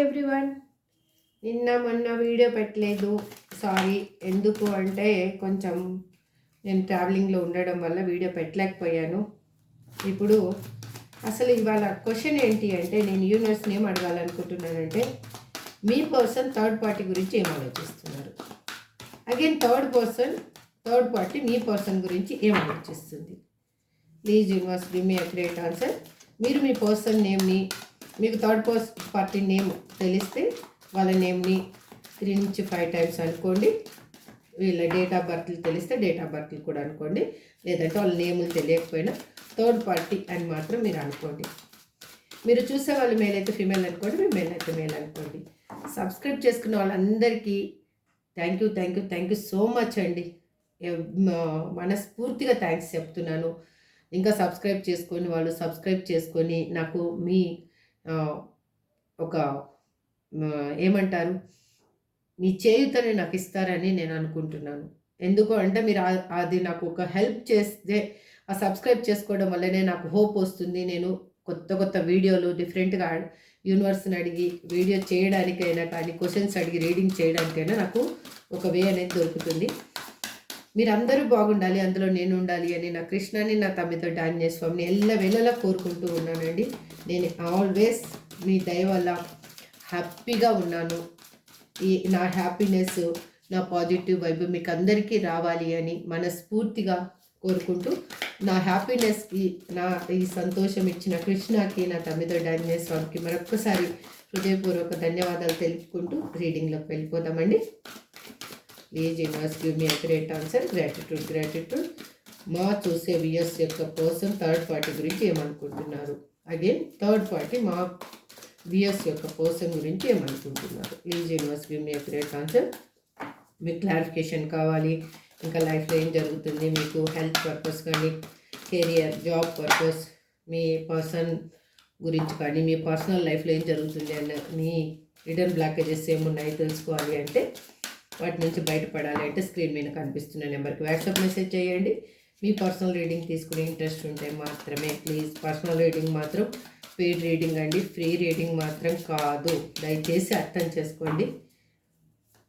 Everyone. నిన్న మొన్న video పెట్టలేదు, సారీ. ఎందుకు అంటే కొంచెం నేను ట్రావెలింగ్లో ఉండడం వల్ల వీడియో పెట్టలేకపోయాను. ఇప్పుడు అసలు ఇవాళ క్వశ్చన్ ఏంటి అంటే, నేను యూనివర్స్ని ఏం అడగాలనుకుంటున్నానంటే, మీ పర్సన్ థర్డ్ పార్టీ గురించి ఏం ఆలోచిస్తున్నారు? అగైన్ థర్డ్ పార్టీ మీ పర్సన్ గురించి ఏం ఆలోచిస్తుంది? Please universe give me accurate answer. మీరు మీ పర్సన్ నేమ్ని, మీకు థర్డ్ పార్టీ నేమ్ తెలిస్తే వాళ్ళ నేమ్ని 3 నుంచి 5 టైమ్స్ అనుకోండి. వీళ్ళ డేట్ ఆఫ్ బర్త్లు తెలిస్తే డేట్ ఆఫ్ బర్త్లు కూడా అనుకోండి. లేదంటే వాళ్ళ నేములు తెలియకపోయినా థర్డ్ పార్టీ అని మాత్రం మీరు అనుకోండి. మీరు చూసే వాళ్ళు మేల్ అయితే ఫీమేల్ అనుకోండి, మీరు మేల్ అయితే మేల్ అనుకోండి. సబ్స్క్రైబ్ చేసుకున్న వాళ్ళందరికీ థ్యాంక్ యూ సో మచ్ అండి. మనస్ఫూర్తిగా థ్యాంక్స్ చెప్తున్నాను. ఇంకా సబ్స్క్రైబ్ చేసుకొని వాళ్ళు సబ్స్క్రైబ్ చేసుకొని నాకు మీ ఒక ఏమంటారు, మీ చేయుతని నాకు ఇస్తారని నేను అనుకుంటున్నాను. ఎందుకు అంటే మీరు అది నాకు ఒక హెల్ప్ చేస్తే, ఆ సబ్స్క్రైబ్ చేసుకోవడం వల్లనే నాకు హోప్ వస్తుంది. నేను కొత్త వీడియోలు డిఫరెంట్గా యూనివర్స్ని అడిగి వీడియో చేయడానికైనా కానీ, క్వశ్చన్స్ అడిగి రీడింగ్ చేయడానికైనా నాకు ఒక వే అనేది దొరుకుతుంది. మీరందరూ బాగుండాలి, అందులో నేను ఉండాలి అని నా కృష్ణాని, నా తమ్మితో ఆంజనేయ స్వామిని ఎల్లవేళలా కోరుకుంటూ ఉన్నానండి. నేను ఆల్వేస్ మీ దయ వల్ల హ్యాపీగా ఉన్నాను. నా హ్యాపీనెస్, నా పాజిటివ్ వైబ్ మీకు అందరికీ రావాలి అని మనస్ఫూర్తిగా కోరుకుంటూ, నా హ్యాపీనెస్కి, ఈ సంతోషం ఇచ్చిన కృష్ణకి, నా తమ్మితో ఆంజనేయ స్వామికి మరొక్కసారి హృదయపూర్వక ధన్యవాదాలు తెలుపుకుంటూ రీడింగ్లోకి వెళ్ళిపోదామండి. Please universe give me accurate answer. Gratitude. మా చూసే వియర్స్ యొక్క పర్సన్ థర్డ్ పార్టీ గురించి ఏమనుకుంటున్నారు? అగైన్ థర్డ్ పార్టీ మా వియర్స్ యొక్క పర్సన్ గురించి ఏమనుకుంటున్నారు? Please universe give me accurate answer. మీకు క్లారిఫికేషన్ కావాలి, ఇంకా లైఫ్లో ఏం జరుగుతుంది, మీకు హెల్త్ పర్పస్ కానీ, కెరియర్, జాబ్ పర్పస్, మీ పర్సన్ గురించి కానీ, మీ పర్సనల్ లైఫ్లో ఏం జరుగుతుంది అన్న మీ హిడెన్ బ్లాకేజెస్ ఏమున్నాయో తెలుసుకోవాలి అంటే, వాటి నుంచి బయటపడాలి అంటే స్క్రీన్ మీద కనిపిస్తున్న నెంబర్కి వాట్సాప్ మెసేజ్ చేయండి. మీ పర్సనల్ రీడింగ్ తీసుకునే ఇంట్రెస్ట్ ఉంటే మాత్రమే. ప్లీజ్ పర్సనల్ రీడింగ్ మాత్రం పెయిడ్ రీడింగ్ అండి, ఫ్రీ రీడింగ్ మాత్రం కాదు. దయచేసి అర్థం చేసుకోండి.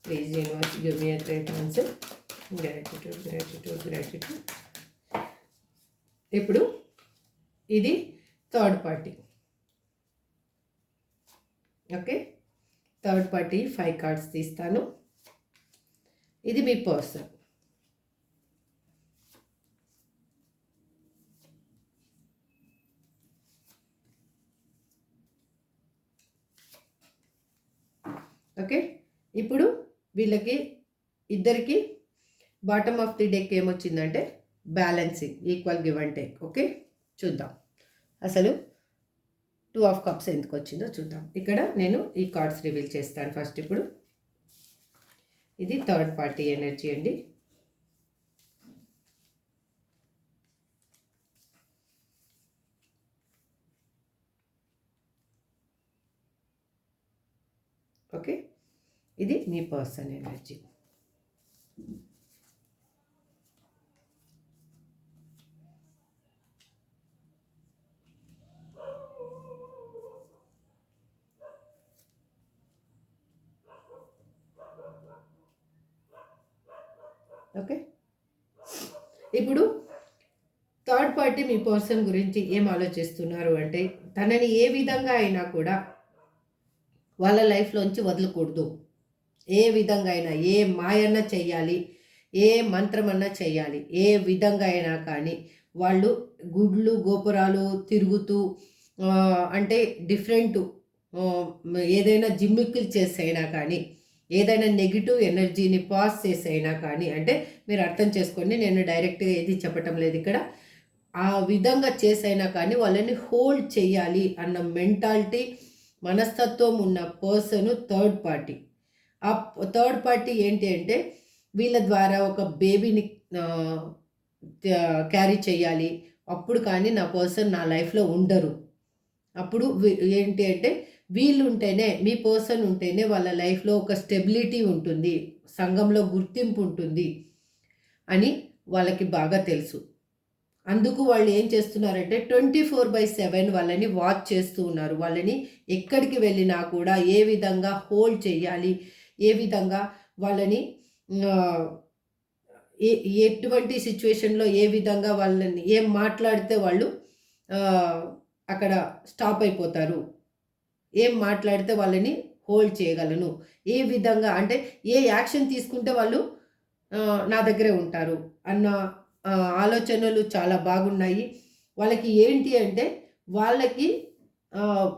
Please universe give me a great answer. Gratitude. ఇప్పుడు ఇది third party. Okay, third party 5 cards తీస్తాను. ఇది మీ పర్సన్. ఓకే, ఇప్పుడు వీళ్ళకి ఇద్దరికి బాటమ్ ఆఫ్ ది డెక్ ఏమొచ్చిందంటే balancing, equal give and take. Okay, చూద్దాం అసలు 2 ఆఫ్ కప్స్ ఎందుకు వచ్చిందో చూద్దాం. ఇక్కడ నేను ఈ కార్డ్స్ రివీల్ చేస్తాను ఫస్ట్. ఇప్పుడు ఇది థర్డ్ పార్టీ ఎనర్జీ అండి. ఓకే, ఇది మీ పర్సన్ ఎనర్జీ. ఓకే, ఇప్పుడు థర్డ్ పార్టీ మీ పర్సన్ గురించి ఏం ఆలోచిస్తున్నారు అంటే, తనని ఏ విధంగా అయినా కూడా వాళ్ళ లైఫ్లోంచి వదలకూడదు. ఏ విధంగా అయినా, ఏ మాయన్నా చెయ్యాలి, ఏ మంత్రమన్నా చెయ్యాలి, ఏ విధంగా అయినా కానీ వాళ్ళు గుడ్లు గోపురాలు తిరుగుతూ, అంటే డిఫరెంట్ ఏదైనా జిమ్మిక్కులు చేసైనా కానీ, ఏదైనా నెగిటివ్ ఎనర్జీని పాస్ చేసైనా కానీ, అంటే మీరు అర్థం చేసుకోండి, నేను డైరెక్ట్గా ఏది చెప్పటం లేదు ఇక్కడ. ఆ విధంగా చేసైనా కానీ వాళ్ళని హోల్డ్ చేయాలి అన్న మెంటాలిటీ, మనస్తత్వం ఉన్న పర్సన్ థర్డ్ పార్టీ. ఆ థర్డ్ పార్టీ ఏంటి అంటే, వీళ్ళ ద్వారా ఒక బేబీని క్యారీ చేయాలి, అప్పుడు కానీ నా పర్సన్ నా లైఫ్లో ఉండరు. అప్పుడు ఏంటి అంటే, వీళ్ళు ఉంటేనే, మీ పర్సన్ ఉంటేనే వాళ్ళ లైఫ్లో ఒక స్టెబిలిటీ ఉంటుంది, సంఘంలో గుర్తింపు ఉంటుంది అని వాళ్ళకి బాగా తెలుసు. అందుకు వాళ్ళు ఏం చేస్తున్నారంటే 24/7 వాళ్ళని వాచ్ చేస్తూ ఉన్నారు. వాళ్ళని ఎక్కడికి వెళ్ళినా కూడా ఏ విధంగా హోల్డ్ చేయాలి, ఏ విధంగా వాళ్ళని ఆహ్, ఎ ఎటువంటి సిట్యుయేషన్‌లో ఏ విధంగా వాళ్ళని ఏం మాట్లాడితే వాళ్ళు ఆహ్, అక్కడ స్టాప్ అయిపోతారు. ఏం మాట్లాడితే వాళ్ళని హోల్డ్ చేయగలను. ఏ విధంగా అంటే ఏ యాక్షన్ తీసుకుంటే వాళ్ళు నా దగ్గరే ఉంటారు అన్న ఆలోచనలు చాలా బాగున్నాయి. వాళ్ళకి ఏంటి అంటే వాళ్ళకి ఆహ్,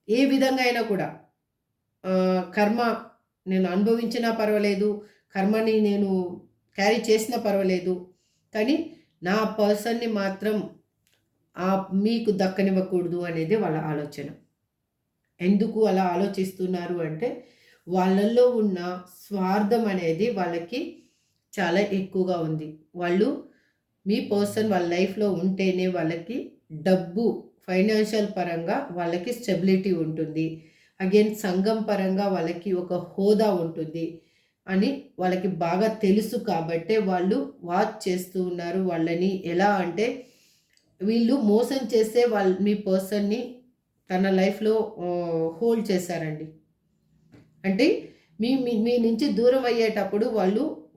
ఏ విధంగా అయినా కూడా కర్మ నేను అనుభవించినా పర్వాలేదు. కర్మని నేను క్యారీ చేసినా పర్వాలేదు. కానీ నా పర్సన్‌ని మాత్రం మీకు దక్కనివ్వకూడదు అనేది వాళ్ళ ఆలోచన. ఎందుకు అలా ఆలోచిస్తున్నారు అంటే, వాళ్ళల్లో ఉన్న స్వార్థం అనేది వాళ్ళకి చాలా ఎక్కువగా ఉంది. వాళ్ళు మీ పర్సన్ వాళ్ళ లైఫ్‌లో ఉంటేనే వాళ్ళకి డబ్బు, ఫైనాన్షియల్ పరంగా వాళ్ళకి స్టెబిలిటీ ఉంటుంది. అగైన్ సంఘం పరంగా వాళ్ళకి ఒక హోదా ఉంటుంది అని వాళ్ళకి బాగా తెలుసు కాబట్టే వాళ్ళు వాచ్ చేస్తూ ఉన్నారు. వాళ్ళని ఎలా అంటే వీళ్ళు మోసం చేసే మీ పర్సన్‌ని తన లైఫ్‌లో హోల్డ్ చేశారండి. అంటే మీ మీ మీ నుంచి దూరం అయ్యేటప్పుడు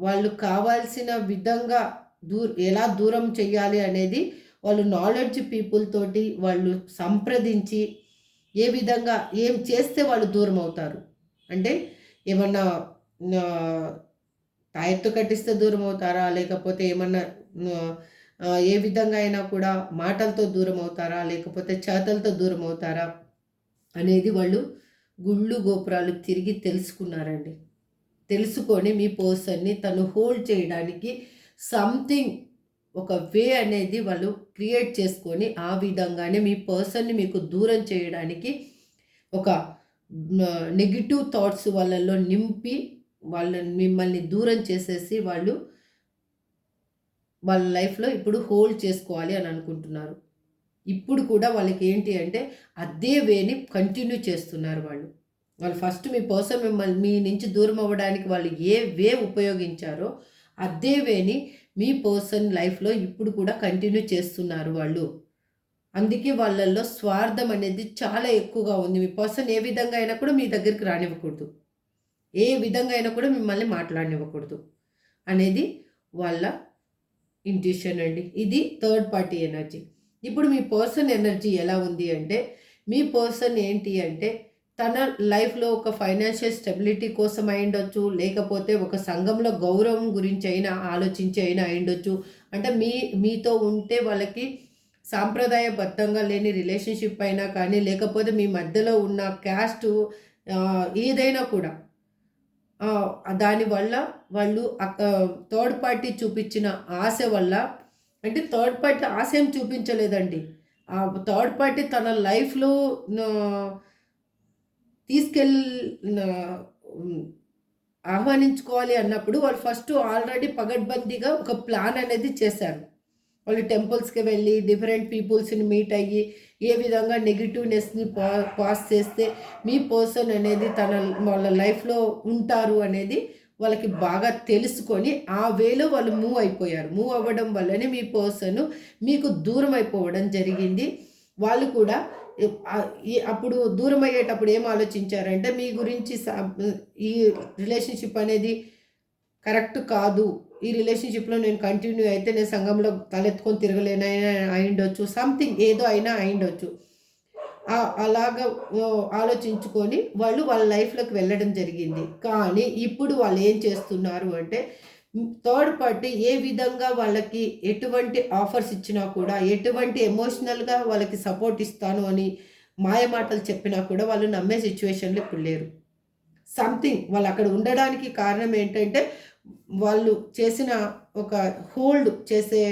వాళ్ళు కావాల్సిన విధంగా ఎలా దూరం చెయ్యాలి అనేది వాళ్ళు నాలెడ్జ్ పీపుల్ తోటి వాళ్ళు సంప్రదించి ఏ విధంగా ఏం చేస్తే వాళ్ళు దూరం అవుతారు. అంటే ఏమన్నా ఆహ్, తాయెత్తు కట్టిస్తే దూరం అవుతారా? లేకపోతే ఏమన్నా ఏ విధంగా అయినా కూడా మాటలతో దూరం అవుతారా? లేకపోతే చేతలతో దూరం అవుతారా? అనేది వాళ్ళు గుళ్ళు, గోపురాలు తిరిగి తెలుసుకున్నారండి. తెలుసుకొని మీ పర్సన్‌ని తను హోల్డ్ చేయడానికి సంథింగ్ ఒక వే అనేది వాళ్ళు క్రియేట్ చేసుకొని, ఆ విధంగానే మీ పర్సన్‌ని మీకు దూరం చేయడానికి ఒక నెగెటివ్ థాట్స్ వాళ్ళలో నింపి, మిమ్మల్ని దూరం చేసేసి వాళ్ళ లైఫ్‌లో ఇప్పుడు హోల్డ్ చేసుకోవాలి అని అనుకుంటున్నారు. ఇప్పుడు కూడా వాళ్ళకేంటి అంటే, అదే వేని కంటిన్యూ చేస్తున్నారు వాళ్ళు. వాళ్ళు ఫస్ట్ మీ పర్సన్ మీ నుంచి దూరం అవ్వడానికి వాళ్ళు ఏ వే ఉపయోగించారో, అదే వేని మీ పర్సన్ లైఫ్‌లో ఇప్పుడు కూడా కంటిన్యూ చేస్తున్నారు వాళ్ళు. అందుకే వాళ్ళల్లో స్వార్థం అనేది చాలా ఎక్కువగా ఉంది. మీ పర్సన్ ఏ విధంగా అయినా కూడా మీ దగ్గరికి రానివ్వకూడదు. ఏ విధంగా అయినా కూడా మిమ్మల్ని మాట్లాడనివ్వకూడదు అనేది వాళ్ళ ఇంట్యూషన్ అండి. ఇది థర్డ్ పార్టీ ఎనర్జీ. ఇప్పుడు మీ పర్సన్ ఎనర్జీ ఎలా ఉంది అంటే, మీ పర్సన్ ఏంటి అంటే, తన లైఫ్‌లో ఒక ఫైనాన్షియల్ స్టెబిలిటీ కోసం అయ్యుండొచ్చు, లేకపోతే ఒక సంఘంలో గౌరవం గురించి అయినా ఆలోచించి అయినా అయ్యుండొచ్చు. అంటే మీతో ఉంటే వాళ్ళకి సాంప్రదాయబద్ధంగా లేని రిలేషన్‌షిప్ అయినా కానీ, లేకపోతే మీ మధ్యలో ఉన్న క్యాస్టు ఏదైనా కూడా దానివల్ల వాళ్ళు థర్డ్ పార్టీ చూపించిన ఆశ వల్ల అంటే థర్డ్ పార్టీ ఆశ ఏం చూపించలేదండి. ఆ థర్డ్ పార్టీ తన లైఫ్‌లో నా తీసుకెళ్ నా హ్మ్. ఆహ్వానించుకోవాలి అన్నప్పుడు వాళ్ళు ఫస్ట్ ఆల్రెడీ పగడ్బందీగా ఒక ప్లాన్ అనేది చేశారు. వాళ్ళు టెంపుల్స్‌కి వెళ్ళి డిఫరెంట్ పీపుల్స్‌ని మీట్ అయ్యి, ఏ విధంగా నెగెటివ్‌నెస్‌ని పాస్ చేస్తే మీ పర్సన్ అనేది వాళ్ళ లైఫ్‌లో ఉంటారు అనేది వాళ్ళకి బాగా తెలుసుకొని, ఆ వేలో వాళ్ళు మూవ్ అయిపోయారు. మూవ్ అవ్వడం వల్లనే మీ పర్సన్ మీకు దూరం అయిపోవడం జరిగింది. వాళ్ళు కూడా అప్పుడు దూరం అయ్యేటప్పుడు ఏం ఆలోచించారంటే, మీ గురించి ఈ రిలేషన్‌షిప్ అనేది కరెక్ట్ కాదు. ఈ రిలేషన్‌షిప్‌లో నేను కంటిన్యూ అయితే నేను సంఘంలో తలెత్తుకొని తిరగలేనైనా అయ్యుండొచ్చు. సంథింగ్ ఏదో అయినా అయ్యుండొచ్చు. అలాగా ఆలోచించుకొని వాళ్ళ లైఫ్‌లోకి వెళ్ళడం జరిగింది. కానీ ఇప్పుడు వాళ్ళు ఏం చేస్తున్నారు అంటే థర్డ్ పార్టీ ఏ విధంగా వాళ్ళకి ఎటువంటి ఆఫర్స్ ఇచ్చినా కూడా, ఎటువంటి ఎమోషనల్‌గా వాళ్ళకి సపోర్ట్ ఇస్తాను అని మాయమాటలు చెప్పినా కూడా వాళ్ళు నమ్మే సిట్యుయేషన్‌లో ఇప్పుడు లేరు. సంథింగ్ వాళ్ళక్కడ ఉండడానికి కారణం ఏంటంటే, వాళ్ళు చేసిన ఒక హోల్డ్ చేసే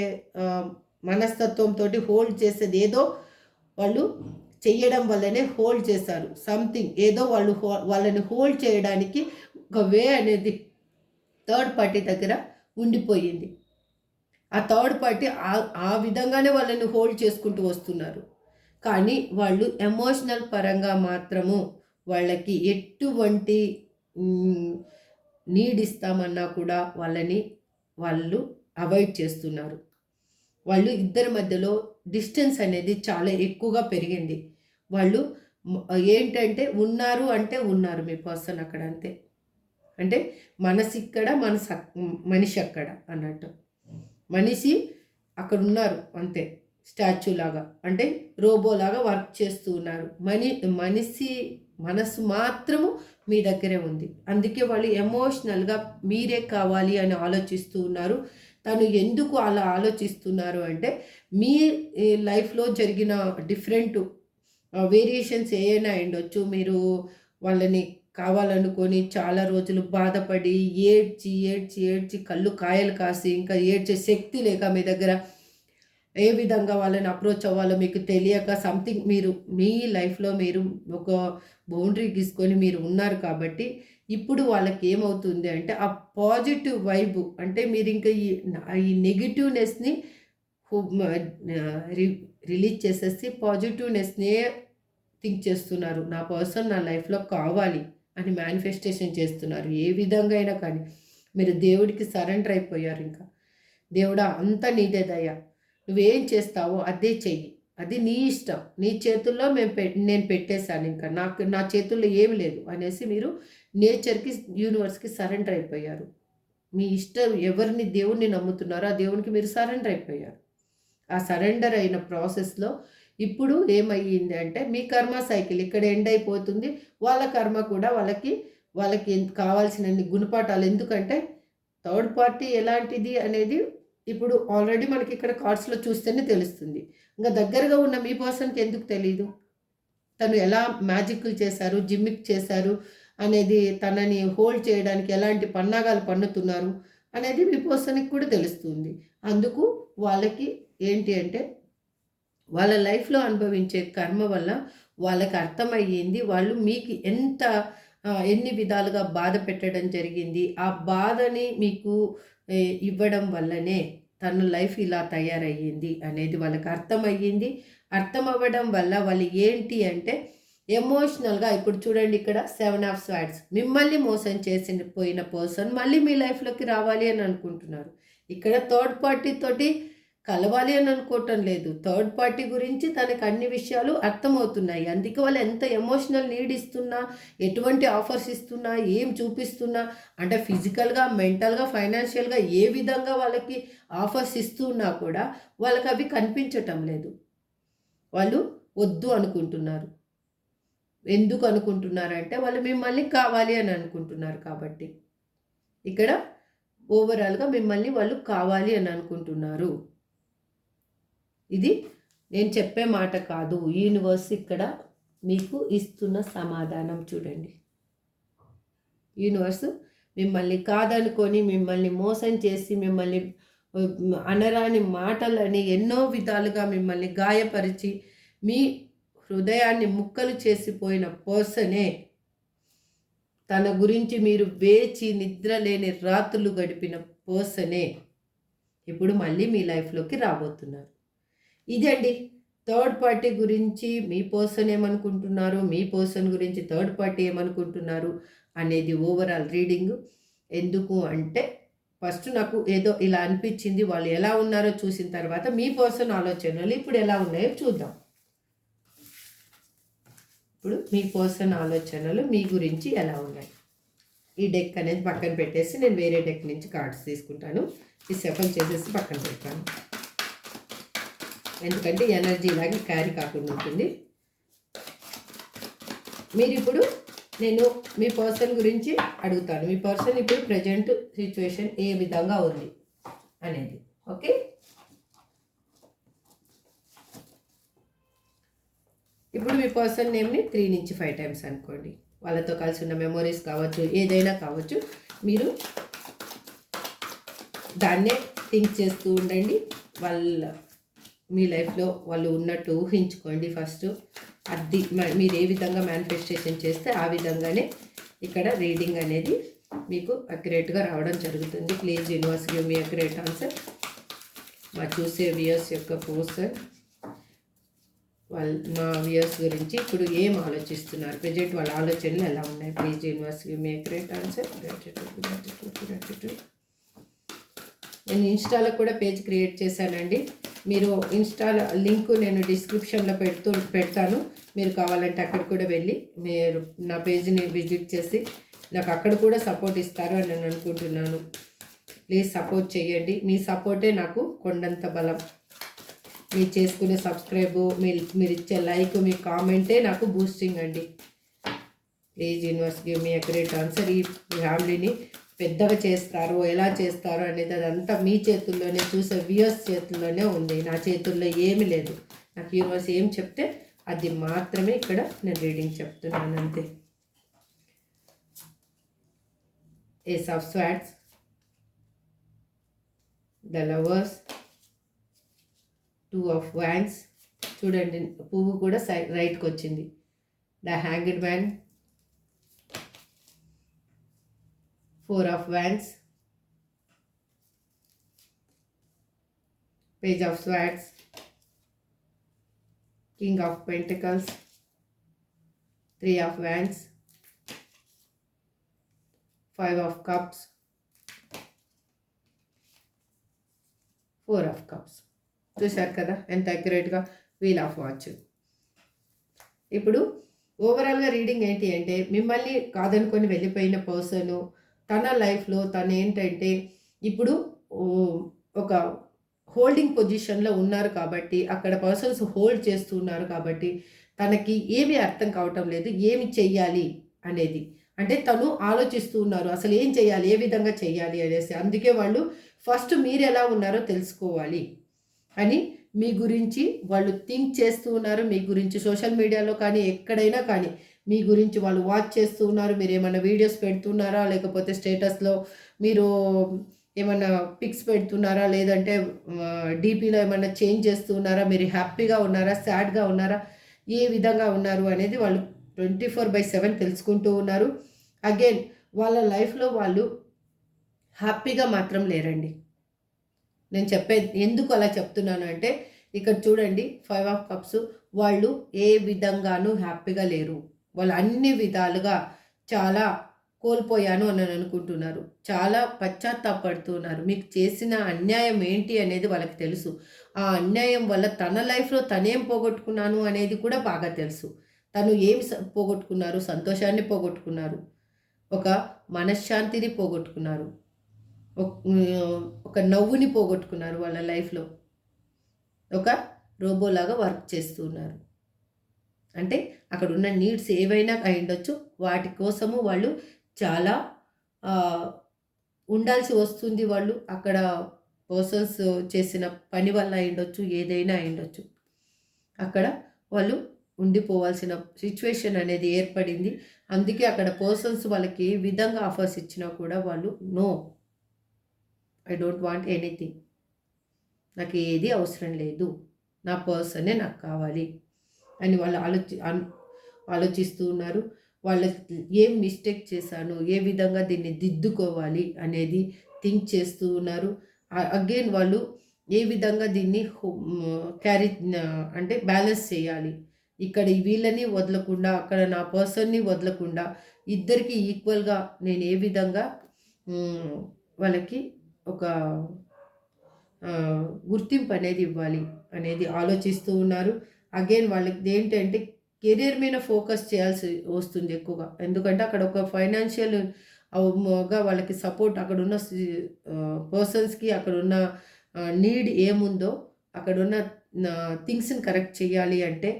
మనస్తత్వంతోటి హోల్డ్ చేసేదేదో వాళ్ళు చెయ్యడం వల్లనే హోల్డ్ చేశారు. సంథింగ్ ఏదో వాళ్ళని హోల్డ్ చేయడానికి ఒక వే అనేది థర్డ్ పార్టీ దగ్గర ఉండిపోయింది. ఆ థర్డ్ పార్టీ ఆ విధంగానే వాళ్ళని హోల్డ్ చేసుకుంటూ వస్తున్నారు. కానీ వాళ్ళు ఎమోషనల్ పరంగా మాత్రము వాళ్ళకి ఎటువంటి హ్మ్, నీడ్ ఇస్తామన్నా కూడా వాళ్ళు అవాయిడ్ చేస్తున్నారు. వాళ్ళు ఇద్దరి మధ్యలో డిస్టెన్స్ అనేది చాలా ఎక్కువగా పెరిగింది. వాళ్ళు ఏంటంటే ఉన్నారు అంటే ఉన్నారు మీ పర్సన్ అక్కడ అంతే. అంటే మనసు ఇక్కడ, మనిషి అక్కడ అన్నట్టు. మనిషి అక్కడ ఉన్నారు అంతే, స్టాచ్యూ లాగా, అంటే రోబోలాగా వర్క్ చేస్తూ ఉన్నారు. మనిషి మనసు మాత్రము మీ దగ్గరే ఉంది. అందుకే వాళ్ళు ఎమోషనల్గా మీరే కావాలి అని ఆలోచిస్తూ ఉన్నారు. తను ఎందుకు అలా ఆలోచిస్తున్నారు అంటే మీ లైఫ్లో జరిగిన డిఫరెంట్ వేరియేషన్స్ ఏమైనా ఉండొచ్చు. మీరు వాళ్ళని కావాలనుకొని చాలా రోజులు బాధపడి ఏడ్చి ఏడ్చి ఏడ్చి కళ్ళు కాయలు కాసి ఇంకా ఏడ్చే శక్తి లేక మీ దగ్గర ఏ విధంగా వాళ్ళని అప్రోచ్ అవ్వాలో మీకు తెలియక సంథింగ్ మీరు మీ లైఫ్లో మీరు ఒక బౌండరీ గీసుకొని మీరు ఉన్నారు. కాబట్టి ఇప్పుడు వాళ్ళకి ఏమవుతుంది అంటే ఆ పాజిటివ్ వైబ్, అంటే మీరు ఇంకా ఈ నెగిటివ్నెస్ని రిలీజ్ చేసేసి పాజిటివ్నెస్నే థింక్ చేస్తున్నారు. నా పర్సన్ నా లైఫ్లో కావాలి అని మేనిఫెస్టేషన్ చేస్తున్నారు. ఏ విధంగా అయినా కానీ మీరు దేవుడికి సరెండర్ అయిపోయారు. ఇంకా దేవుడా అంతా నీదే దయ, నువ్వేం చేస్తావో అదే చెయ్యి, అది నీ ఇష్టం, నీ చేతుల్లో నేను పెట్టేశాను, ఇంకా నా చేతుల్లో ఏమి లేదు అనేసి మీరు నేచర్కి యూనివర్స్కి సరెండర్ అయిపోయారు. మీ ఇష్టం ఎవరిని దేవుణ్ణి నమ్ముతున్నారో ఆ దేవునికి మీరు సరెండర్ అయిపోయారు. ఆ సరెండర్ అయిన ప్రాసెస్లో ఇప్పుడు ఏమయ్యింది అంటే మీ కర్మ సైకిల్ ఇక్కడ ఎండ్ అయిపోతుంది. వాళ్ళ కర్మ కూడా వాళ్ళకి కావాల్సినన్ని గుణపాఠాలు, ఎందుకంటే థర్డ్ పార్టీ ఎలాంటిది అనేది ఇప్పుడు ఆల్రెడీ మనకి ఇక్కడ కార్డ్స్లో చూస్తేనే తెలుస్తుంది. ఇంకా దగ్గరగా ఉన్న మీ పర్సన్కి ఎందుకు తెలీదు? తను ఎలా మ్యాజిక్లు చేశారు, జిమ్మిక్ చేశారు అనేది, తనని హోల్డ్ చేయడానికి ఎలాంటి పన్నాగాలు పన్నుతున్నారు అనేది మీ పర్సన్కి కూడా తెలుస్తుంది. అందుకు వాళ్ళకి ఏంటి అంటే వాళ్ళ లైఫ్లో అనుభవించే కర్మ వల్ల వాళ్ళకి అర్థమయ్యింది వాళ్ళు మీకు ఎన్ని విధాలుగా బాధ పెట్టడం జరిగింది. ఆ బాధని మీకు ఇవ్వడం వల్లనే తన లైఫ్ ఇలా తయారయ్యింది అనేది వాళ్ళకి అర్థమయ్యింది. అర్థం అవ్వడం వల్ల వాళ్ళు ఏంటి అంటే ఎమోషనల్గా, ఇప్పుడు చూడండి ఇక్కడ 7 ఆఫ్ స్వార్డ్స్, మిమ్మల్ని మోసం పోయిన పర్సన్ మళ్ళీ మీ లైఫ్లోకి రావాలి అని అనుకుంటున్నారు. ఇక్కడ థర్డ్ పార్టీ తోటి కలవాలి అని అనుకోవటం లేదు. థర్డ్ పార్టీ గురించి తనకు అన్ని విషయాలు అర్థమవుతున్నాయి. అందుకే వాళ్ళు ఎంత ఎమోషనల్ నీడ్ ఇస్తున్నా, ఎటువంటి ఆఫర్స్ ఇస్తున్నా, ఏం చూపిస్తున్నా, అంటే ఫిజికల్గా, మెంటల్గా, ఫైనాన్షియల్గా ఏ విధంగా వాళ్ళకి ఆఫర్స్ ఇస్తున్నా కూడా వాళ్ళకి అవి కనిపించటం లేదు. వాళ్ళు వద్దు అనుకుంటున్నారు. ఎందుకు అనుకుంటున్నారంటే వాళ్ళు మిమ్మల్ని కావాలి అని అనుకుంటున్నారు. కాబట్టి ఇక్కడ ఓవరాల్గా మిమ్మల్ని వాళ్ళు కావాలి అని అనుకుంటున్నారు. ఇది నేను చెప్పే మాట కాదు, యూనివర్స్ ఇక్కడ మీకు ఇస్తున్న సమాధానం చూడండి. యూనివర్స్ మిమ్మల్ని కాదనుకొని, మిమ్మల్ని మోసం చేసి, మిమ్మల్ని అనరాని మాటలని ఎన్నో విధాలుగా మిమ్మల్ని గాయపరిచి మీ హృదయాన్ని ముక్కలు చేసిపోయిన పర్సనే, తన గురించి మీరు వేచి నిద్ర లేని రాత్రులు గడిపిన పర్సనే ఇప్పుడు మళ్ళీ మీ లైఫ్లోకి రాబోతున్నారు. ఇదండి థర్డ్ పార్టీ గురించి మీ పర్సన్ ఏమనుకుంటున్నారు, మీ పర్సన్ గురించి థర్డ్ పార్టీ ఏమనుకుంటున్నారు అనేది ఓవరాల్ రీడింగ్. ఎందుకు అంటే ఫస్ట్ నాకు ఏదో ఇలా అనిపించింది, వాళ్ళు ఎలా ఉన్నారో చూసిన తర్వాత మీ పర్సన్ ఆలోచనలు ఇప్పుడు ఎలా ఉన్నాయో చూద్దాం. ఇప్పుడు మీ పర్సన్ ఆలోచనలు మీ గురించి ఎలా ఉన్నాయి. ఈ డెక్ అనేది పక్కన పెట్టేసి నేను వేరే డెక్ నుంచి కార్డ్స్ తీసుకుంటాను. ఈ సెఫల్ చేసేసి పక్కన పెడతాను, ఎందుకంటే ఎనర్జీ ఇలాగే క్యారీ కాకుండా ఉంటుంది. మీరు ఇప్పుడు నేను మీ పర్సన్ గురించి అడుగుతాను. మీ పర్సన్ ఇప్పుడు ప్రజెంట్ సిచ్యువేషన్ ఏ విధంగా ఉంది అనేది. ఓకే, ఇప్పుడు మీ పర్సన్ నేమ్ని 3 నుంచి 5 టైమ్స్ అనుకోండి. వాళ్ళతో కలిసి ఉన్న మెమొరీస్ కావచ్చు, ఏదైనా కావచ్చు, మీరు దాన్నే థింక్ చేస్తూ ఉండండి. మీ లైఫ్లో వాళ్ళు ఉన్నట్టు ఊహించుకోండి ఫస్ట్. అది మీరు ఏ విధంగా మేనిఫెస్టేషన్ చేస్తే ఆ విధంగానే ఇక్కడ రీడింగ్ అనేది మీకు అక్యురేట్గా రావడం జరుగుతుంది. Please universe give me accurate answer. మా చూసే వ్యూయర్స్ యొక్క పర్సన్ మా వ్యూయర్స్ గురించి ఇప్పుడు ఏం ఆలోచిస్తున్నారు, ప్రజెంట్ వాళ్ళ ఆలోచనలు ఎలా ఉన్నాయి. Please universe give me accurate answer. నేను ఇన్స్టాలో కూడా పేజ్ క్రియేట్ చేశానండి. మీరు ఇన్స్టా లింక్ నేను డిస్క్రిప్షన్లో పెడతాను. మీరు కావాలంటే అక్కడ కూడా వెళ్ళి మీరు నా పేజ్ని విజిట్ చేసి నాకు అక్కడ కూడా సపోర్ట్ ఇస్తారు అని నేను అనుకుంటున్నాను. ప్లీజ్ సపోర్ట్ చేయండి. మీ సపోర్టే నాకు కొండంత బలం. మీరు చేసుకునే సబ్స్క్రైబు, మీరు ఇచ్చే లైక్, మీ కామెంటే నాకు బూస్టింగ్ అండి. Please universe give me a great answer. ఈ ఫ్యామిలీని పెద్దగా చేస్తారు, ఎలా చేస్తారు అనేది అదంతా మీ చేతుల్లోనే, చూసే వ్యూయర్స్ చేతుల్లోనే ఉంది. నా చేతుల్లో ఏమీ లేదు. నాకు యూనివర్స్ ఏం చెప్తే అది మాత్రమే ఇక్కడ నేను రీడింగ్ చెప్తున్నాను అంతే. Ace of swords, the lovers, 2 of wands, చూడండి పువ్వు కూడా రైట్కి వచ్చింది. The hanged man, 4 of wands, page of swords, king of pentacles, 3 of wands, 5 of cups, 4 of cups. చూశారు కదా ఎంత అక్యురేట్గా. Wheel of watch. ఇప్పుడు ఓవరాల్గా రీడింగ్ ఏంటి అంటే, మిమ్మల్ని కాదనుకొని వెళ్ళిపోయిన పర్సను తన లైఫ్లో తను ఏంటంటే ఇప్పుడు ఒక హోల్డింగ్ పొజిషన్లో ఉన్నారు కాబట్టి, అక్కడ పర్సన్స్ హోల్డ్ చేస్తున్నారు కాబట్టి తనకి ఏమీ అర్థం కావటం లేదు, ఏమి చెయ్యాలి అనేది. అంటే తను ఆలోచిస్తూ ఉన్నారు అసలు ఏం చేయాలి, ఏ విధంగా చేయాలి అనేసి. అందుకే వాళ్ళు ఫస్ట్ మీరు ఎలా ఉన్నారో తెలుసుకోవాలి అని మీ గురించి వాళ్ళు థింక్ చేస్తూ ఉన్నారు. మీ గురించి సోషల్ మీడియాలో కానీ ఎక్కడైనా కానీ మీ గురించి వాళ్ళు వాచ్ చేస్తూ ఉన్నారు. మీరు ఏమైనా వీడియోస్ పెడుతున్నారా, లేకపోతే స్టేటస్లో మీరు ఏమైనా పిక్స్ పెడుతున్నారా, లేదంటే డీపీలో ఏమైనా చేంజ్ చేస్తున్నారా, మీరు హ్యాపీగా ఉన్నారా, సాడ్గా ఉన్నారా, ఏ విధంగా ఉన్నారు అనేది వాళ్ళు 24/7 తెలుసుకుంటూ ఉన్నారు. అగైన్ వాళ్ళ లైఫ్లో వాళ్ళు హ్యాపీగా మాత్రం లేరండి. నేను ఎందుకు అలా చెప్తున్నాను అంటే, ఇక్కడ చూడండి 5 ఆఫ్ కప్స్, వాళ్ళు ఏ విధంగానూ హ్యాపీగా లేరు. వాళ్ళు అన్ని విధాలుగా చాలా కోల్పోయాను అని అనుకుంటున్నారు. చాలా పశ్చాత్తాపడుతున్నారు. మీకు చేసిన అన్యాయం ఏంటి అనేది వాళ్ళకి తెలుసు. ఆ అన్యాయం వల్ల తన లైఫ్లో తనేం పోగొట్టుకున్నాను అనేది కూడా బాగా తెలుసు. తను ఏమి పోగొట్టుకున్నారు, సంతోషాన్ని పోగొట్టుకున్నారు, ఒక మనశ్శాంతిని పోగొట్టుకున్నారు, ఒక నవ్వుని పోగొట్టుకున్నారు. వాళ్ళ లైఫ్లో ఒక రోబోలాగా వర్క్ చేస్తున్నారు. అంటే అక్కడ ఉన్న నీడ్స్ ఏవైనా అయ్యుండొచ్చు, వాటి కోసము వాళ్ళు చాలా ఉండాల్సి వస్తుంది. వాళ్ళు అక్కడ పర్సన్స్ చేసిన పని వల్ల అయ్యుండొచ్చు, ఏదైనా అయ్యుండొచ్చు. అక్కడ వాళ్ళు ఉండిపోవాల్సిన సిచ్యువేషన్ అనేది ఏర్పడింది. అందుకే అక్కడ పర్సన్స్ వాళ్ళకి ఏ విధంగా ఆఫర్స్ ఇచ్చినా కూడా వాళ్ళు no, I don't want anything, నాకు ఏది అవసరం లేదు, నా పర్సనే నాకు కావాలి అని వాళ్ళు ఆలోచిస్తూ ఉన్నారు. వాళ్ళ ఏం మిస్టేక్ చేశాను, ఏ విధంగా దీన్ని దిద్దుకోవాలి అనేది థింక్ చేస్తూ ఉన్నారు. అగైన్ వాళ్ళు ఏ విధంగా దీన్ని క్యారీ అంటే బ్యాలెన్స్ చేయాలి. ఇక్కడ వీళ్ళని వదలకుండా, అక్కడ నా పర్సన్ని వదలకుండా, ఇద్దరికి ఈక్వల్గా నేను ఏ విధంగా వాళ్ళకి ఒక గుర్తింపు అనేది ఇవ్వాలి అనేది ఆలోచిస్తూ ఉన్నారు. అగైన్ వాళ్ళకి ఏంటంటే కెరీర్ మీద ఫోకస్ చేయాల్సి వస్తుంది ఎక్కువగా. ఎందుకంటే అక్కడ ఒక ఫైనాన్షియల్గా వాళ్ళకి సపోర్ట్, అక్కడున్న పర్సన్స్కి అక్కడున్న నీడ్ ఏముందో, అక్కడున్న థింగ్స్ని కరెక్ట్ చేయాలి అంటే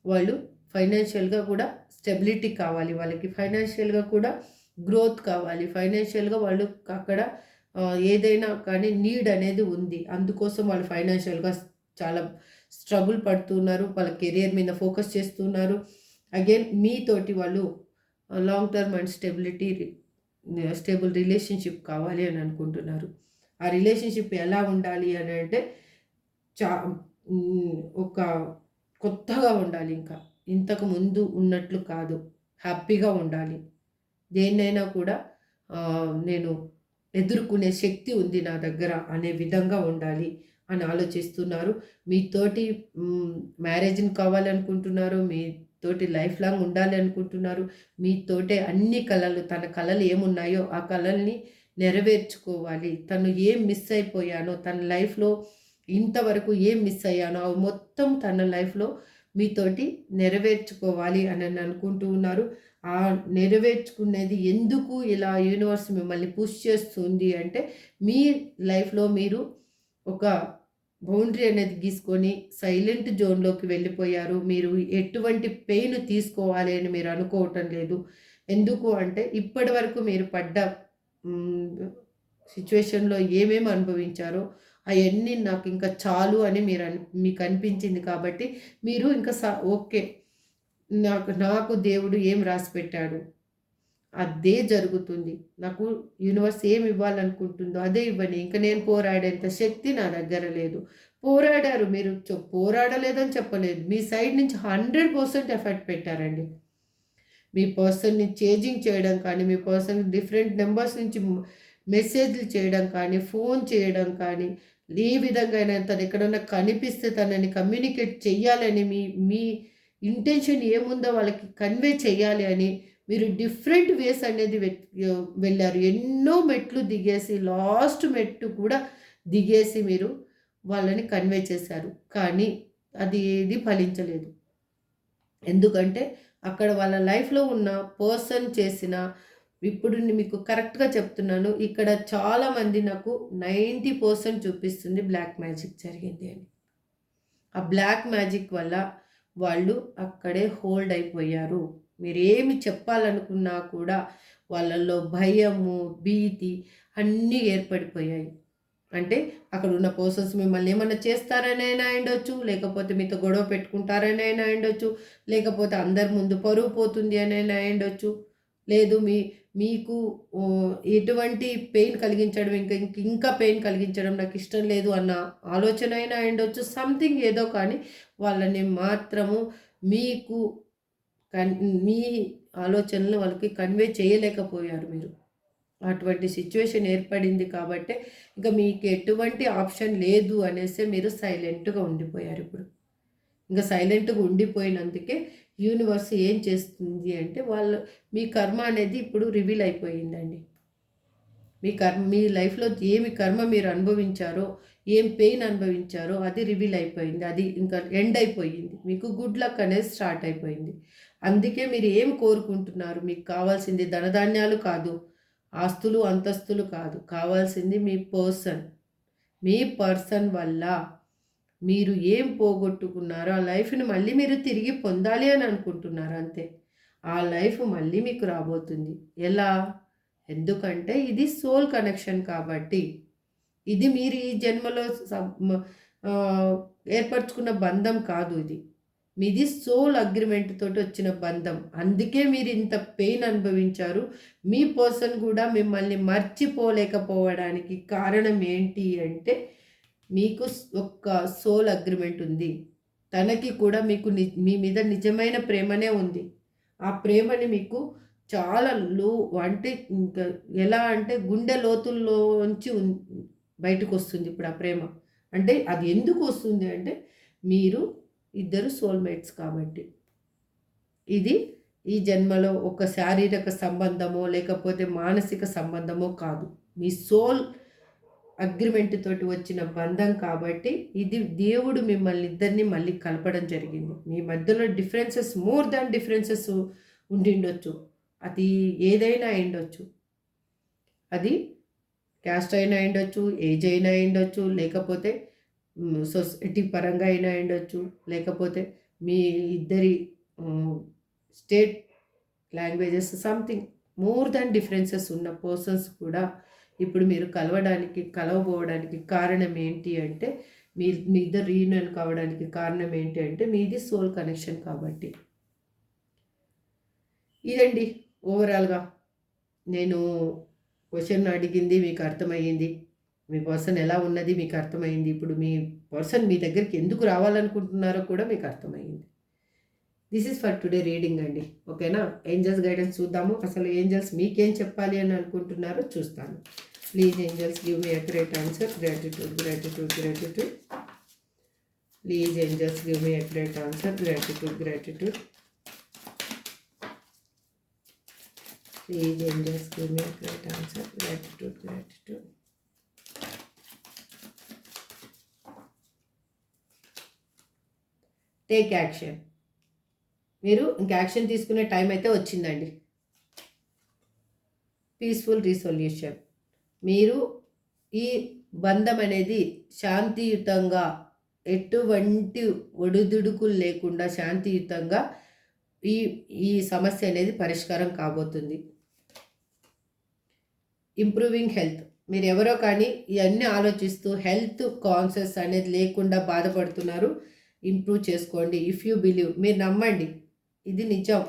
వాళ్ళు ఫైనాన్షియల్గా కూడా స్టెబిలిటీ కావాలి, వాళ్ళకి ఫైనాన్షియల్గా కూడా గ్రోత్ కావాలి, ఫైనాన్షియల్గా వాళ్ళు అక్కడ ఏదైనా కానీ నీడ్ అనేది ఉంది. అందుకోసం వాళ్ళు ఫైనాన్షియల్గా చాలా స్ట్రగుల్ పడుతున్నారు. వాళ్ళ కెరియర్ మీద ఫోకస్ చేస్తున్నారు. అగైన్ మీతోటి వాళ్ళు long term and stable relationship కావాలి అని అనుకుంటున్నారు. ఆ రిలేషన్షిప్ ఎలా ఉండాలి అని అంటే ఒక కొత్తగా ఉండాలి, ఇంకా ఇంతకు ముందు ఉన్నట్లు కాదు, హ్యాపీగా ఉండాలి. దేన్నైనా కూడా నేను ఎదుర్కొనే శక్తి ఉంది నా దగ్గర అనే విధంగా ఉండాలి అని ఆలోచిస్తున్నారు. మీతోటి మ్యారేజ్ని కావాలనుకుంటున్నారు, మీతోటి లైఫ్ లాంగ్ ఉండాలి అనుకుంటున్నారు. మీతోటే అన్ని కళలు, తన కళలు ఏమున్నాయో ఆ కళల్ని నెరవేర్చుకోవాలి. తను ఏం మిస్ అయిపోయానో, తన లైఫ్లో ఇంతవరకు ఏం మిస్ అయ్యానో అవి మొత్తం తన లైఫ్లో మీతోటి నెరవేర్చుకోవాలి అని అనుకుంటూ ఉన్నారు. ఆ నెరవేర్చుకునేది ఎందుకు ఇలా యూనివర్స్ మిమ్మల్ని పుష్ చేస్తుంది అంటే, మీ లైఫ్లో మీరు ఒక బౌండరీ అనేది గీసుకొని సైలెంట్ జోన్లోకి వెళ్ళిపోయారు. మీరు ఎటువంటి పెయిన్ తీసుకోవాలి అని మీరు అనుకోవటం లేదు. ఎందుకు అంటే ఇప్పటి వరకు మీరు పడ్డ సిచ్యువేషన్లో ఏమేమి అనుభవించారో అవన్నీ నాకు ఇంకా చాలు అని మీకు అనిపించింది కాబట్టి మీరు ఇంకా ఓకే, నాకు దేవుడు ఏం రాసి పెట్టాడు అదే జరుగుతుంది. నాకు యూనివర్స్ ఏమి ఇవ్వాలనుకుంటుందో అదే ఇవ్వని. ఇంకా నేను పోరాడేంత శక్తి నా దగ్గర లేదు. పోరాడారు మీరు, పోరాడలేదని చెప్పలేదు. మీ సైడ్ నుంచి 100% ఎఫర్ట్ పెట్టారండి. మీ పర్సన్‌ని చేంజింగ్ చేయడం కానీ, మీ పర్సన్ డిఫరెంట్ నెంబర్స్ నుంచి మెసేజ్‌లు చేయడం కానీ, ఫోన్ చేయడం కానీ, ఏ విధంగా అయినా తను ఎక్కడన్నా కనిపిస్తే తనని కమ్యూనికేట్ చెయ్యాలని మీ ఇంటెన్షన్ ఏముందో వాళ్ళకి కన్వే చేయాలి అని మీరు డిఫరెంట్ వేస్ అనేది వెళ్ళారు. ఎన్నో మెట్లు దిగేసి లాస్ట్ మెట్టు కూడా దిగేసి మీరు వాళ్ళని కన్వే చేశారు. కానీ అది ఏది ఫలించలేదు. ఎందుకంటే అక్కడ వాళ్ళ లైఫ్లో ఉన్న పర్సన్ చేసిన, ఇప్పుడు మీకు కరెక్ట్గా చెప్తున్నాను, ఇక్కడ చాలామంది నాకు 90% చూపిస్తుంది బ్లాక్ మ్యాజిక్ జరిగింది అని. ఆ బ్లాక్ మ్యాజిక్ వల్ల వాళ్ళు అక్కడే హోల్డ్ అయిపోయారు. మీరేమి చెప్పాలనుకున్నా కూడా వాళ్ళల్లో భయము, భీతి అన్నీ ఏర్పడిపోయాయి. అంటే అక్కడ ఉన్న పర్సన్స్ మిమ్మల్ని ఏమన్నా చేస్తారనైనా అయ్యుండొచ్చు, లేకపోతే మీతో గొడవ పెట్టుకుంటారనైనా అయ్యుండొచ్చు, లేకపోతే అందరి ముందు పరువు పోతుంది అనైనా అయ్యుండొచ్చు, లేదు మీకు ఎటువంటి పెయిన్ కలిగించడం, ఇంకా పెయిన్ కలిగించడం నాకు ఇష్టం లేదు అన్న ఆలోచన అయినా అయ్యుండొచ్చు. సంథింగ్ ఏదో కానీ వాళ్ళని మాత్రము మీకు మీ ఆలోచనలు వాళ్ళకి కన్వే చేయలేకపోయారు మీరు. అటువంటి సిచ్యువేషన్ ఏర్పడింది కాబట్టి ఇంకా మీకు ఎటువంటి ఆప్షన్ లేదు అనేసి మీరు సైలెంట్గా ఉండిపోయారు. ఇప్పుడు ఇంకా సైలెంట్గా ఉండిపోయినందుకే యూనివర్స్ ఏం చేస్తుంది అంటే మీ కర్మ అనేది ఇప్పుడు రివీల్ అయిపోయిందండి. మీ లైఫ్లో ఏమి కర్మ మీరు అనుభవించారో, ఏం పెయిన్ అనుభవించారో అది రివీల్ అయిపోయింది. అది ఇంకా ఎండ్ అయిపోయింది. మీకు గుడ్ లక్ అనేది స్టార్ట్ అయిపోయింది. అందుకే మీరు ఏం కోరుకుంటున్నారు? మీకు కావాల్సింది ధనధాన్యాలు కాదు, ఆస్తులు అంతస్తులు కాదు, కావాల్సింది మీ పర్సన్ వల్ల మీరు ఏం పోగొట్టుకున్నారో ఆ లైఫ్ని మళ్ళీ మీరు తిరిగి పొందాలి అని అనుకుంటున్నారు అంతే. ఆ లైఫ్ మళ్ళీ మీకు రాబోతుంది. ఎలా? ఎందుకంటే ఇది సోల్ కనెక్షన్ కాబట్టి. ఇది మీరు ఈ జన్మలో ఏర్పరచుకున్న బంధం కాదు. మీది సోల్ అగ్రిమెంట్ తోటి వచ్చిన బంధం. అందుకే మీరు ఇంత పెయిన్ అనుభవించారు. మీ పర్సన్ కూడా మిమ్మల్ని మర్చిపోలేకపోవడానికి కారణం ఏంటి అంటే, మీకు ఒక సోల్ అగ్రిమెంట్ ఉంది. తనకి కూడా మీ మీద నిజమైన ప్రేమనే ఉంది. ఆ ప్రేమని మీకు చాలా అంటే ఇంకా ఎలా అంటే గుండె లోతుల్లోంచి బయటకు వస్తుంది ఇప్పుడు ఆ ప్రేమ. అంటే అది ఎందుకు వస్తుంది అంటే, మీరు ఇద్దరు సోల్మేట్స్ కాబట్టి. ఇది ఈ జన్మలో ఒక శారీరక సంబంధమో లేకపోతే మానసిక సంబంధమో కాదు. మీ సోల్ అగ్రిమెంట్ తోటి వచ్చిన బంధం కాబట్టి ఇది దేవుడు మిమ్మల్ని ఇద్దరిని మళ్ళీ కలపడం జరిగింది. మీ మధ్యలో డిఫరెన్సెస్, మోర్ దాన్ డిఫరెన్సెస్ ఉండిండొచ్చు. అది ఏదైనా అయిండొచ్చు. అది క్యాస్ట్ అయినా అయిండొచ్చు, ఏజ్ అయినా అయిండొచ్చు, లేకపోతే సొసైటీ పరంగా అయినా అయిండొచ్చు, లేకపోతే మీ ఇద్దరి state languages, something more than differences ఉన్న పర్సన్స్ కూడా ఇప్పుడు మీరు కలవబోవడానికి కారణం ఏంటి అంటే, మీ ఇద్దరు రీయూనియన్ కావడానికి కారణం ఏంటి అంటే మీది సోల్ కనెక్షన్ కాబట్టి. ఇదండి ఓవరాల్గా నేను క్వశ్చన్ అడిగింది మీకు అర్థమయ్యింది. మీ పర్సన్ ఎలా ఉన్నది మీకు అర్థమైంది. ఇప్పుడు మీ పర్సన్ మీ దగ్గరికి ఎందుకు రావాలనుకుంటున్నారో కూడా మీకు అర్థమైంది. This is for today reading అండి. ఓకేనా? ఏంజల్స్ గైడెన్స్ చూద్దాము. అసలు ఏంజల్స్ మీకేం చెప్పాలి అని అనుకుంటున్నారో చూస్తాను. Please angels give me accurate answer. Gratitude, gratitude, gratitude. Please angels give me accurate answer. Gratitude, gratitude. Please angels give me a great answer. Gratitude, gratitude. Take action. మీరు ఇంక action తీసుకునే టైం అయితే వచ్చిందండి. Peaceful resolution. మీరు ఈ బంధం అనేది శాంతియుతంగా, ఎటువంటి ఒడిదుడుకులు లేకుండా శాంతియుతంగా ఈ ఈ సమస్య అనేది పరిష్కారం కాబోతుంది. Improving health. మీరు ఎవరో కానీ ఇవన్నీ ఆలోచిస్తూ హెల్త్ కాన్షియస్ అనేది లేకుండా బాధపడుతున్నారు. ఇంప్రూవ్ చేసుకోండి. ఇఫ్ యూ బిలీవ్, మీరు నమ్మండి, ఇది నిజం.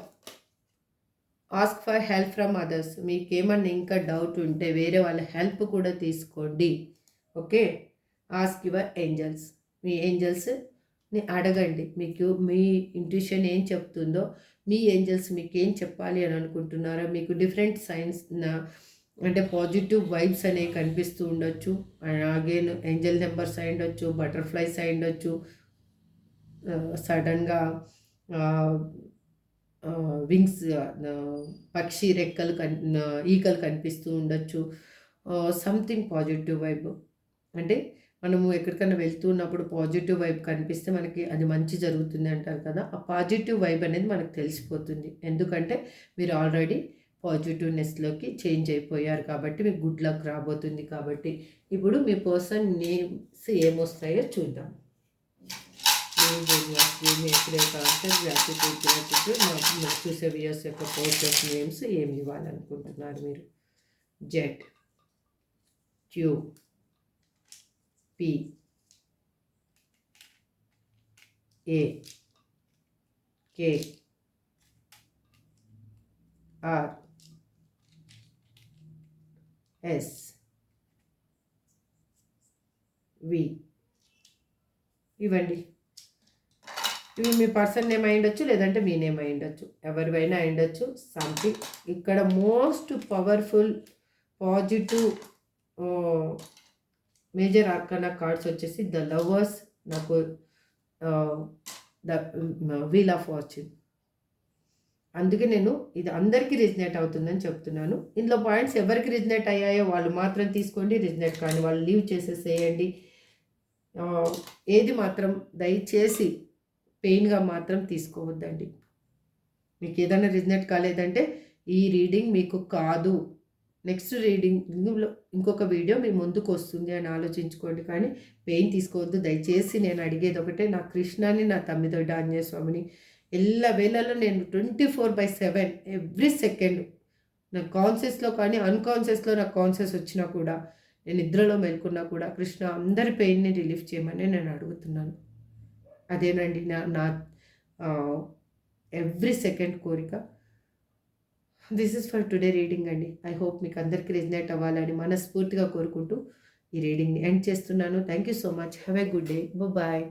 Ask for help from others. మీకేమన్నా ఇంకా డౌట్ ఉంటే వేరే వాళ్ళ హెల్ప్ కూడా తీసుకోండి. ఓకే. Ask your angels. మీ ఏంజల్స్ని అడగండి. మీకు మీ ఇంట్యూషన్ ఏం చెప్తుందో, మీ ఏంజల్స్ మీకు ఏం చెప్పాలి అని అనుకుంటున్నారో, మీకు డిఫరెంట్ సైన్స్ అంటే పాజిటివ్ వైబ్స్ అనేవి కనిపిస్తూ ఉండొచ్చు. అగైన్ ఏంజల్ నెంబర్స్ అయి ఉండొచ్చు, బటర్ఫ్లైస్ అయి ఉండొచ్చు, సడన్గా వింగ్స్, పక్షి రెక్కలు ఈకలు కనిపిస్తూ ఉండొచ్చు. Something positive vibe. అంటే మనము ఎక్కడికైనా వెళ్తున్నప్పుడు పాజిటివ్ వైబ్ కనిపిస్తే మనకి అది మంచి జరుగుతుంది అంటారు కదా. ఆ పాజిటివ్ వైబ్ అనేది మనకు తెలిసిపోతుంది. ఎందుకంటే మీరు ఆల్రెడీ పాజిటివ్నెస్లోకి చేంజ్ అయిపోయారు కాబట్టి మీకు గుడ్ లక్ రాబోతుంది. కాబట్టి ఇప్పుడు మీ పర్సన్ నేమ్స్ ఏమొస్తాయో చూద్దాం. చూసే వ్యూయర్స్ యొక్క పర్సన్స్ నేమ్స్ ఏమి ఇవ్వాలనుకుంటున్నారు మీరు? Z, Q, P, A, K, R, S, V. ఇవ్వండి. ఇవి మీ పర్సన్ నేమ్ అయి ఉండొచ్చు, లేదంటే మీ నేమ్ అయి ఉండొచ్చు, ఎవరివైనా అయి ఉండొచ్చు. సంథింగ్ ఇక్కడ most powerful positive major arcana cards వచ్చేసి ద లవర్స్, నాకు ద వీల్ ఆఫ్ ఫార్చ్యూన్. అందుకే నేను ఇది అందరికీ రిజనేట్ అవుతుందని చెప్తున్నాను. ఇందులో పాయింట్స్ ఎవరికి రిజనేట్ అయ్యాయో వాళ్ళు మాత్రం తీసుకోండి, రిజనేట్ కానీ వాళ్ళు లీవ్ చేసేసేయండి. ఏది మాత్రం దయచేసి పెయిన్గా మాత్రం తీసుకోవద్దండి. మీకు ఏదైనా రిజనేట్ కాలేదంటే ఈ రీడింగ్ మీకు కాదు, నెక్స్ట్ రీడింగ్లో ఇంకొక వీడియో మీ ముందుకు వస్తుంది అని ఆలోచించుకోండి. కానీ పెయిన్ తీసుకోవద్దు దయచేసి. నేను అడిగేది ఒకటే, నా కృష్ణాని, నా తమ్మిదొడ్డ ఆంజనేయ స్వామిని ఎల్ల వేళల్లో నేను 24/7 ఎవ్రీ సెకండ్ నా కాన్షియస్లో కానీ అన్కాన్షియస్లో నాకు కాన్షియస్ వచ్చినా కూడా, నేను నిద్రలో మేల్కున్నా కూడా, కృష్ణ అందరి పెయిన్ని రిలీఫ్ చేయమని నేను అడుగుతున్నాను. అదేనండి నా ఎవ్రీ సెకండ్ కోరిక. This is for today reading అండి. ఐ హోప్ మీకు అందరికీ రిజనేట్ అవ్వాలని మనస్ఫూర్తిగా కోరుకుంటూ ఈ రీడింగ్ని ఎండ్ చేస్తున్నాను. Thank you so much. Have a good day. Bye.